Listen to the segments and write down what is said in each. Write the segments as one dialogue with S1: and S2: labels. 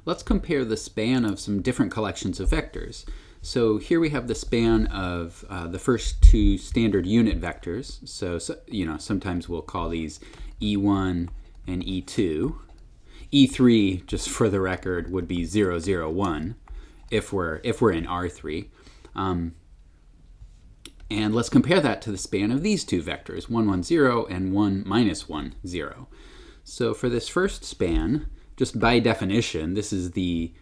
S1: let's compare the span of some different collections of vectors. So here we have the span of the first two standard unit vectors. So sometimes we'll call these E1 and E2. E3, just for the record, would be 0, 0, 1 if we're in R3. And let's compare that to the span of these two vectors, 1, 1, 0 and 1, minus 1, 0. So for this first span, just by definition, this is the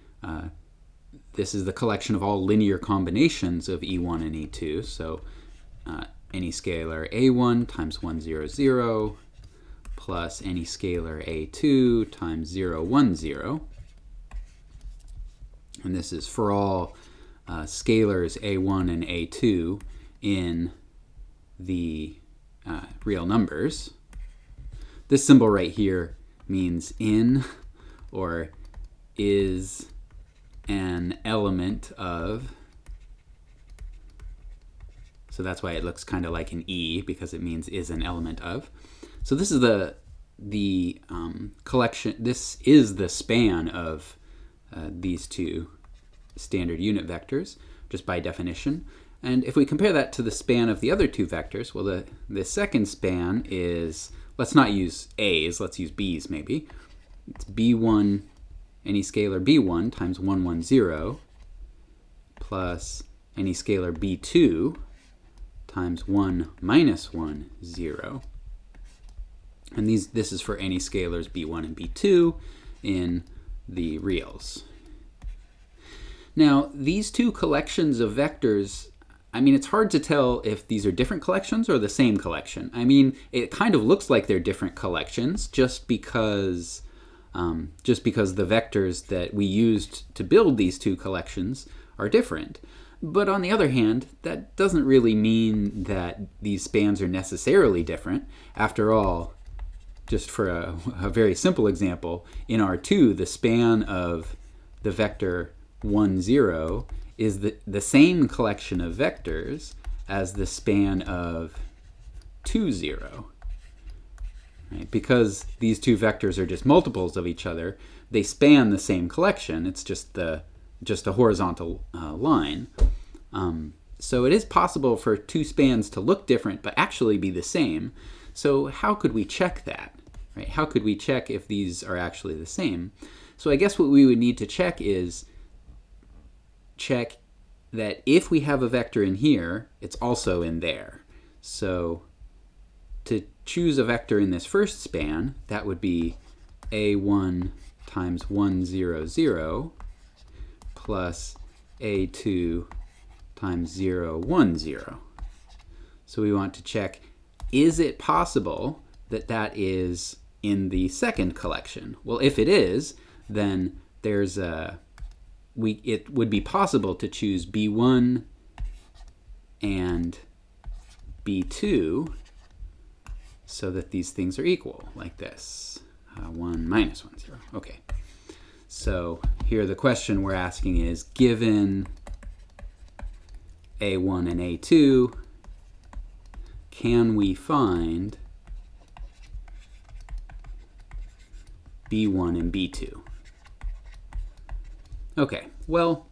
S1: collection of all linear combinations of E1 and E2. So any scalar A1 times 1, 0, 0 plus any scalar A2 times 0, 1, 0. And this is for all scalars A1 and A2 in the real numbers. This symbol right here means in or is an element of. So that's why it looks kind of like an E, because it means is an element of. So this is the collection. This is the span of these two standard unit vectors, just by definition. And if we compare that to the span of the other two vectors, well, the second span is, let's not use A's, let's use B's maybe. It's B1, any scalar B1 times 1, 1, 0 plus any scalar B2 times 1, minus 1, 0. And this is for any scalars B1 and B2 in the reals. Now, these two collections of vectors, I mean, it's hard to tell if these are different collections or the same collection. I mean, it kind of looks like they're different collections just because the vectors that we used to build these two collections are different. But on the other hand, that doesn't really mean that these spans are necessarily different. After all, just for a very simple example, in R2, the span of the vector 1, 0 is the same collection of vectors as the span of 2, 0. Right? Because these two vectors are just multiples of each other, they span the same collection. It's just a horizontal line. So it is possible for two spans to look different but actually be the same. So how could we check that? Right? How could we check if these are actually the same? So I guess what we would need to check is check that if we have a vector in here, it's also in there. So to choose a vector in this first span, that would be A1 times 1, 0, 0 plus A2 times 0, 1, 0. So we want to check, is it possible that that is in the second collection? Well, if it is, then there's it would be possible to choose B1 and B2 so that these things are equal, like this. 1, minus 1, 0. Okay. So here the question we're asking is, given A1 and A2, can we find B1 and B2? Okay, well,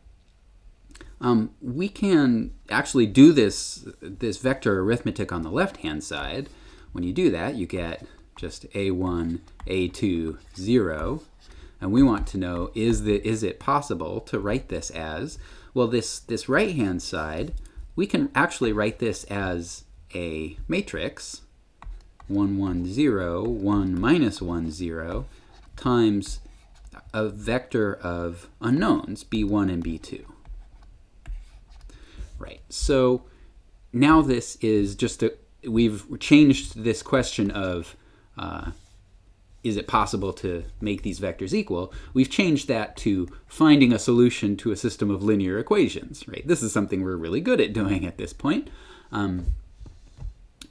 S1: we can actually do this vector arithmetic on the left-hand side. When you do that, you get just A1, A2, 0. And we want to know, is it possible to write this as, well, this right-hand side, we can actually write this as a matrix, 1, 1, 0, 1, minus 1, 0, times a vector of unknowns, B1 and B2. Right, so now this is just we've changed this question of is it possible to make these vectors equal? We've changed that to finding a solution to a system of linear equations, right? This is something we're really good at doing at this point.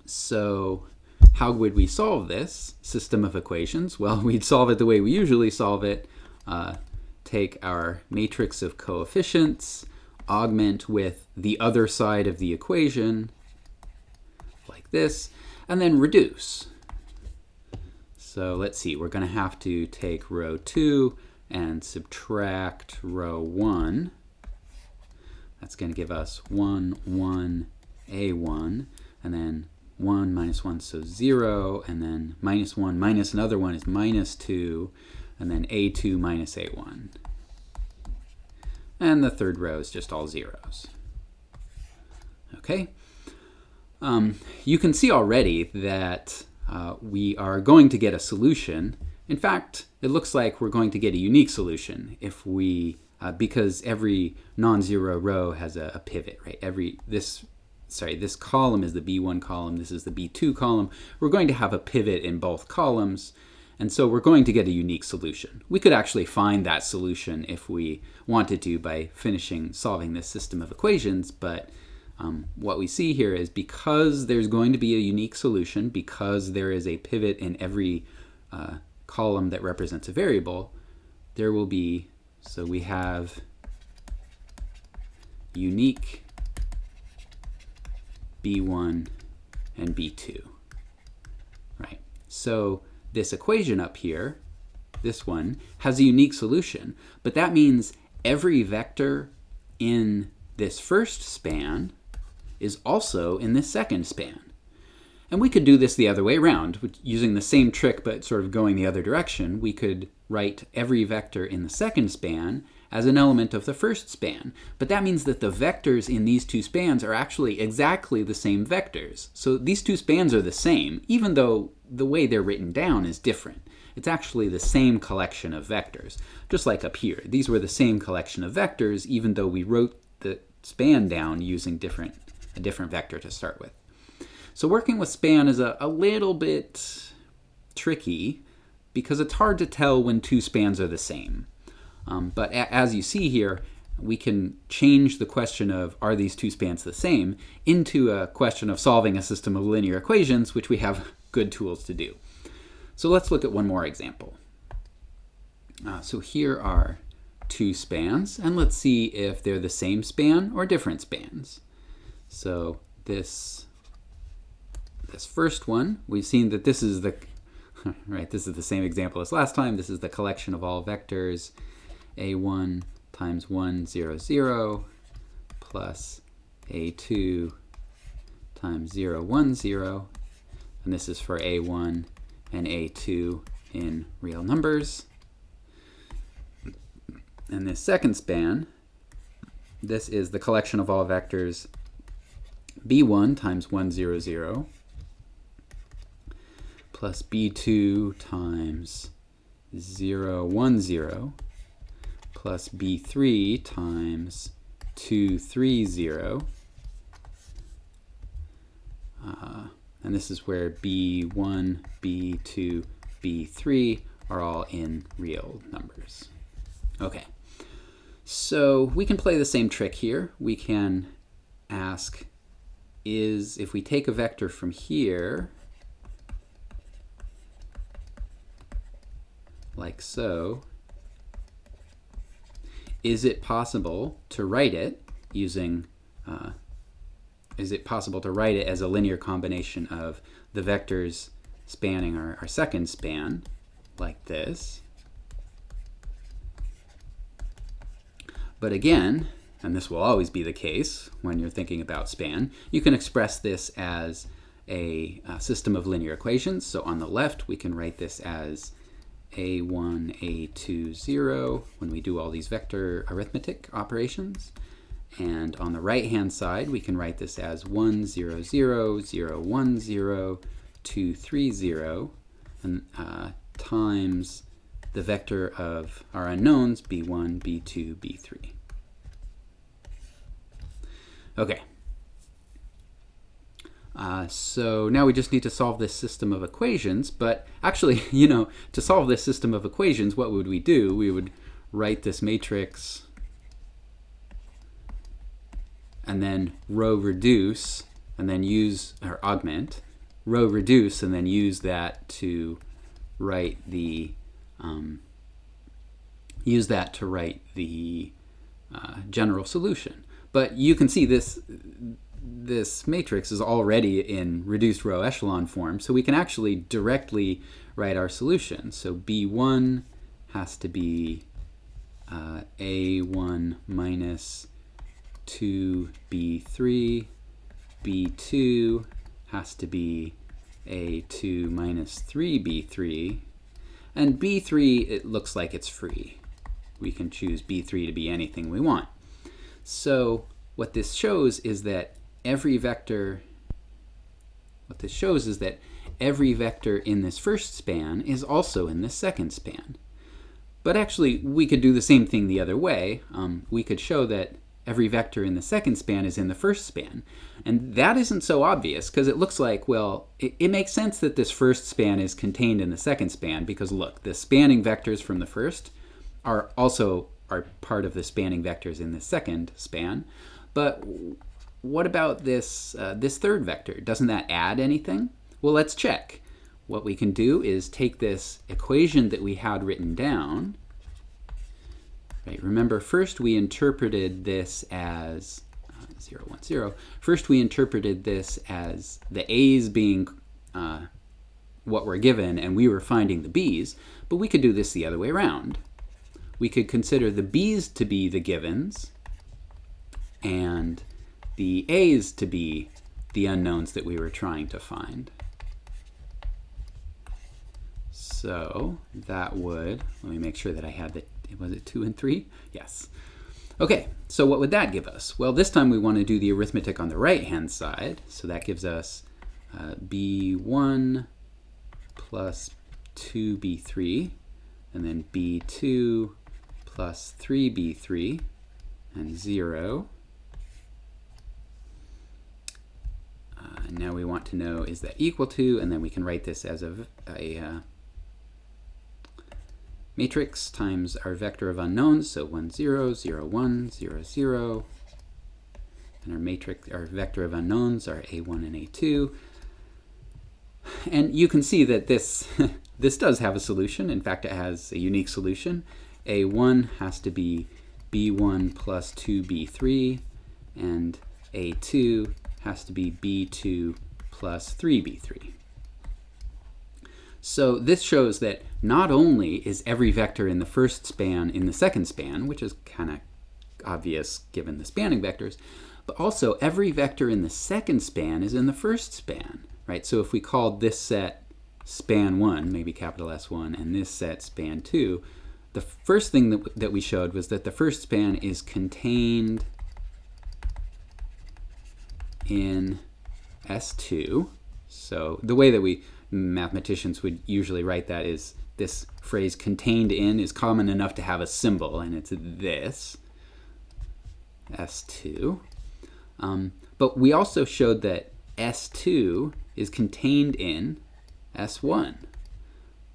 S1: So how would we solve this system of equations? Well, we'd solve it the way we usually solve it. Take our matrix of coefficients, augment with the other side of the equation, like this, and then reduce. So let's see, we're going to have to take row 2 and subtract row 1. That's going to give us 1, 1, A1, and then 1 minus 1, so 0, and then minus 1 minus another 1 is minus 2, and then A2 minus A1. And the third row is just all zeros. Okay. You can see already that we are going to get a solution. In fact, it looks like we're going to get a unique solution if we, because every non-zero row has a pivot, right? This column is the B1 column, this is the B2 column. We're going to have a pivot in both columns, and so we're going to get a unique solution. We could actually find that solution if we wanted to by finishing solving this system of equations, but what we see here is because there's going to be a unique solution, because there is a pivot in every column that represents a variable, there will be, so we have unique B1 and B2, right? So this equation up here, this one, has a unique solution, but that means every vector in this first span is also in this second span. And we could do this the other way around, using the same trick but sort of going the other direction. We could write every vector in the second span as an element of the first span. But that means that the vectors in these two spans are actually exactly the same vectors. So these two spans are the same, even though the way they're written down is different. It's actually the same collection of vectors. Just like up here, these were the same collection of vectors, even though we wrote the span down using a different vector to start with. So working with span is a little bit tricky because it's hard to tell when two spans are the same. But as you see here, we can change the question of are these two spans the same into a question of solving a system of linear equations, which we have good tools to do. So let's look at one more example. So here are two spans, and let's see if they're the same span or different spans. So this first one, we've seen that this is the right. This is the same example as last time. This is the collection of all vectors, A1 times 1, 0, 0, plus A2 times 0, 1, 0, and this is for A1 and A2 in real numbers. And this second span, this is the collection of all vectors B1 times 1, 0, 0, plus B2 times 0, 1, 0, plus B3 times 2, 3, 0. And this is where B1, B2, B3 are all in real numbers. Okay, so we can play the same trick here. We can ask, if we take a vector from here, like so, is it possible to write it using, is it possible to write it as a linear combination of the vectors spanning our second span, like this? But again, and this will always be the case when you're thinking about span, you can express this as a system of linear equations. So on the left, we can write this as A1, A2, 0 when we do all these vector arithmetic operations. And on the right-hand side, we can write this as 1, 0, 0, 0, 1, 0, 2, 3, 0, and times the vector of our unknowns, B1, B2, B3. Okay. So now we just need to solve this system of equations, but actually, to solve this system of equations, what would we do? We would write this matrix and then row reduce, and then use, or augment, row reduce, and then use that to write the, general solution. But you can see this matrix is already in reduced row echelon form, so we can actually directly write our solution. So B1 has to be A1 minus 2B3, B2 has to be A2 minus 3B3, and B3, it looks like it's free. We can choose B3 to be anything we want. So what this shows is that every vector in this first span is also in this second span. But actually, we could do the same thing the other way. We could show that every vector in the second span is in the first span. And that isn't so obvious, because it looks like, well, it makes sense that this first span is contained in the second span, because look, the spanning vectors from the first are part of the spanning vectors in the second span. But what about this third vector? Doesn't that add anything? Well, let's check. What we can do is take this equation that we had written down. Right, remember, first we interpreted this as 0, 1, 0. First we interpreted this as the a's being what we're given, and we were finding the b's. But we could do this the other way around. We could consider the b's to be the givens and the a's to be the unknowns that we were trying to find. So that would, let me make sure that I had the, was it 2 and 3? Yes. Okay, so what would that give us? Well, this time we want to do the arithmetic on the right-hand side. So that gives us b1 plus 2b3, and then b2 plus 3b3, and 0. And now we want to know, is that equal to, and then we can write this as a matrix times our vector of unknowns, so 1, 0, 0, 1, 0, 0. And our matrix, our vector of unknowns are A1 and A2. And you can see that this, this does have a solution. In fact, it has a unique solution. A1 has to be B1 plus 2B3, and A2 has to be B2 plus 3B3. So this shows that not only is every vector in the first span in the second span, which is kind of obvious given the spanning vectors, but also every vector in the second span is in the first span, right? So if we called this set span 1, maybe capital S1, and this set span 2, the first thing that we showed was that the first span is contained in S2. So the way that we mathematicians would usually write that is this phrase contained in is common enough to have a symbol, and it's this, S2. But we also showed that S2 is contained in S1.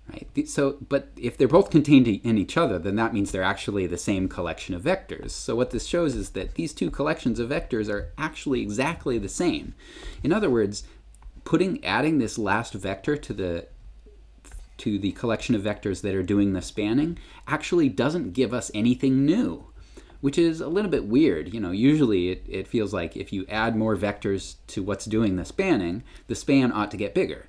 S1: Right? So, but if they're both contained in each other, then that means they're actually the same collection of vectors. So what this shows is that these two collections of vectors are actually exactly the same. In other words, adding this last vector to the collection of vectors that are doing the spanning actually doesn't give us anything new, which is a little bit weird. You know, usually it feels like if you add more vectors to what's doing the spanning, the span ought to get bigger.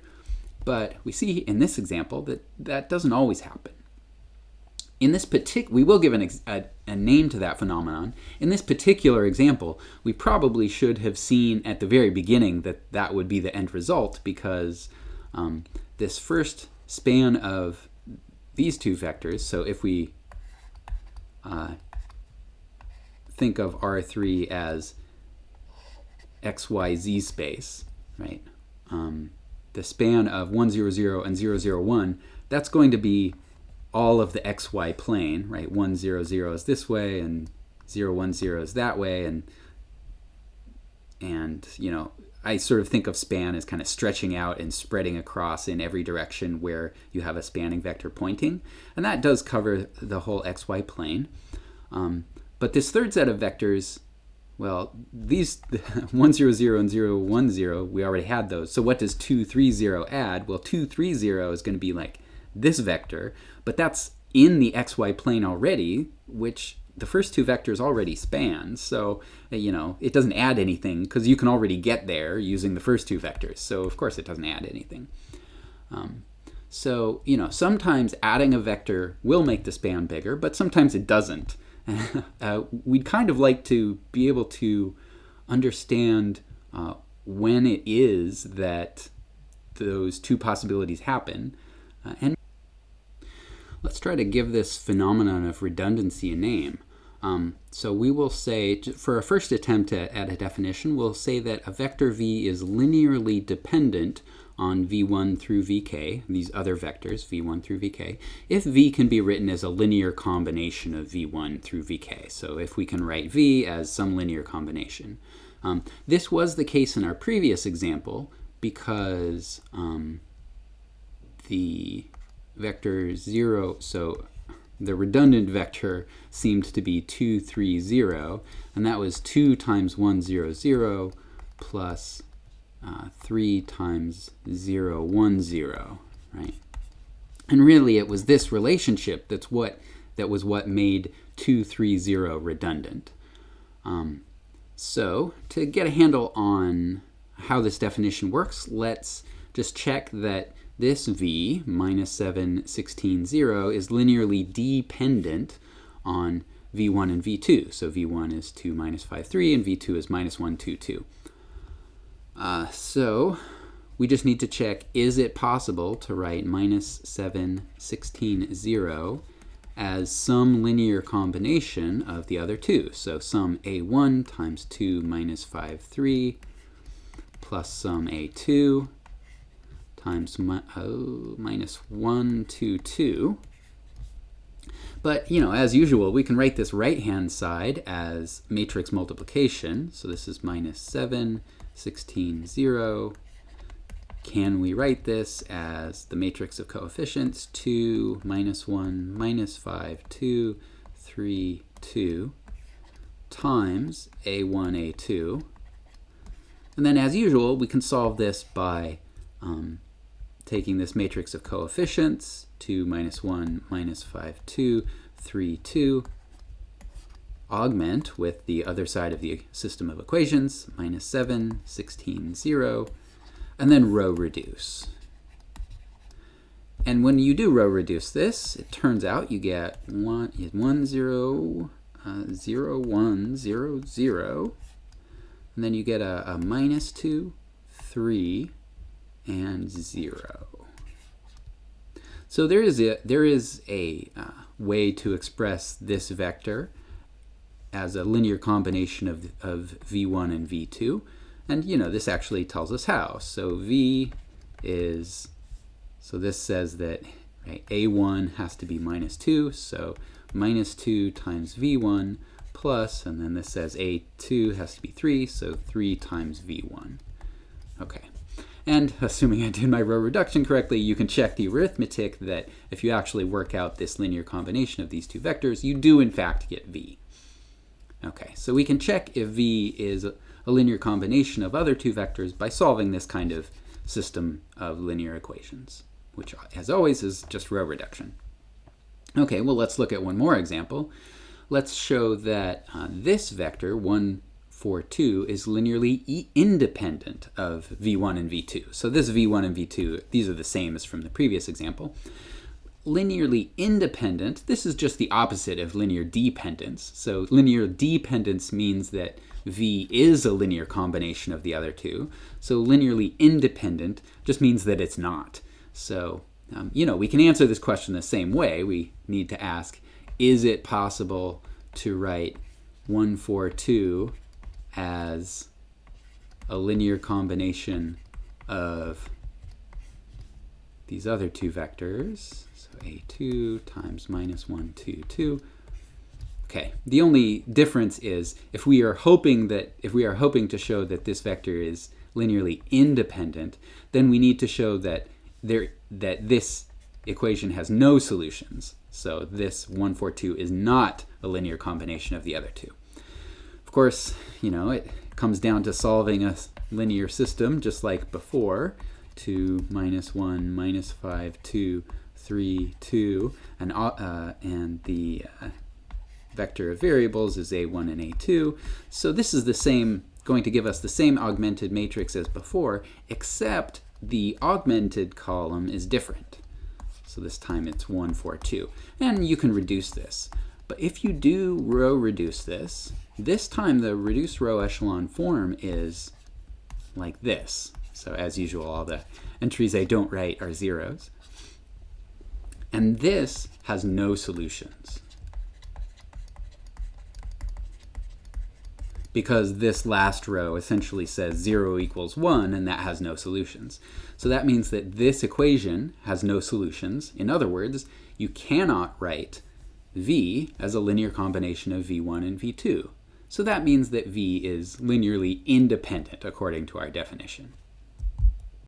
S1: But we see in this example that that doesn't always happen. In this we will give a name to that phenomenon. In this particular example, we probably should have seen at the very beginning that that would be the end result, because this first span of these two vectors, so if we think of R3 as XYZ space, right? The span of 1, 0, 0 and 0, 0, 1, that's going to be all of the xy plane, right? 1, 0, 0 is this way, and 0, 1, 0 is that way, and you know, I sort of think of span as kind of stretching out and spreading across in every direction where you have a spanning vector pointing, and that does cover the whole xy plane. But this third set of vectors, well, these 1, 0, 0 and 0, 1, 0, we already had those. So what does 2, 3, 0 add? Well, 2, 3, 0 is going to be like this vector, but that's in the xy plane already, which the first two vectors already span. So, you know, it doesn't add anything because you can already get there using the first two vectors. So, of course, it doesn't add anything. So, you know, sometimes adding a vector will make the span bigger, but sometimes it doesn't. we'd kind of like to be able to understand when it is that those two possibilities happen. And let's try to give this phenomenon of redundancy a name. So we will say, for our first attempt at a definition, we'll say that a vector v is linearly dependent on v1 through vk, these other vectors, v1 through vk, if v can be written as a linear combination of v1 through vk. So if we can write v as some linear combination. This was the case in our previous example because the vector 0, so the redundant vector seemed to be 2, 3, 0, and that was 2 times 1, 0, 0, plus 3 times 0, 1, 0, right? And really it was this relationship that was what made 2, 3, 0 redundant. So to get a handle on how this definition works, let's just check that this v, minus 7, 16, 0, is linearly dependent on v1 and v2. So v1 is 2, minus 5, 3, and v2 is minus 1, 2, 2. So we just need to check, is it possible to write minus 7, 16, 0 as some linear combination of the other two? So sum a1 times 2 minus 5, 3 plus sum a2 times minus 1, 2, 2. But, as usual, we can write this right-hand side as matrix multiplication. So this is minus 7, 16, 0. Can we write this as the matrix of coefficients 2, minus 1, minus 5, 2, 3, 2 times a1, a2. And then, as usual, we can solve this by taking this matrix of coefficients, 2, minus 1, minus 5, 2, 3, 2, augment with the other side of the system of equations, minus 7, 16, 0, and then row reduce. And when you do row reduce this, it turns out you get 1, 0, 0, 1, 0, 0, and then you get a minus 2, 3, and 0. So there is a way to express this vector as a linear combination of v1 and v2, and this actually tells us how. So v is, so this says that a1 has to be minus 2, so minus 2 times v1 plus, and then this says a2 has to be 3, so 3 times v1. Okay. And assuming I did my row reduction correctly, you can check the arithmetic that if you actually work out this linear combination of these two vectors, you do in fact get v. Okay, so we can check if v is a linear combination of other two vectors by solving this kind of system of linear equations, which, as always, is just row reduction. Okay, well, let's look at one more example. Let's show that this vector, 1, 4, 2, is linearly independent of v1 and v2. So this v1 and v2, these are the same as from the previous example. Linearly independent, this is just the opposite of linear dependence. So linear dependence means that v is a linear combination of the other two. So linearly independent just means that it's not. So, we can answer this question the same way. We need to ask, is it possible to write 1, 4, 2 as a linear combination of these other two vectors? So a2 times minus 1, 2, 2. Okay, the only difference is if we are hoping to show that this vector is linearly independent, then we need to show that this equation has no solutions. So this 1, 4, 2 is not a linear combination of the other two. Of course, it comes down to solving a linear system just like before. 2, minus 1, minus 5, 2, 3, 2, and the vector of variables is a1 and a2. So this is going to give us the same augmented matrix as before, except the augmented column is different. So this time it's 1, 4, 2. And you can reduce this. But if you do row reduce this time the reduced row echelon form is like this. So as usual, all the entries I don't write are zeros. And this has no solutions, because this last row essentially says 0 equals 1, and that has no solutions. So that means that this equation has no solutions. In other words, you cannot write v as a linear combination of v1 and v2. So that means that v is linearly independent according to our definition.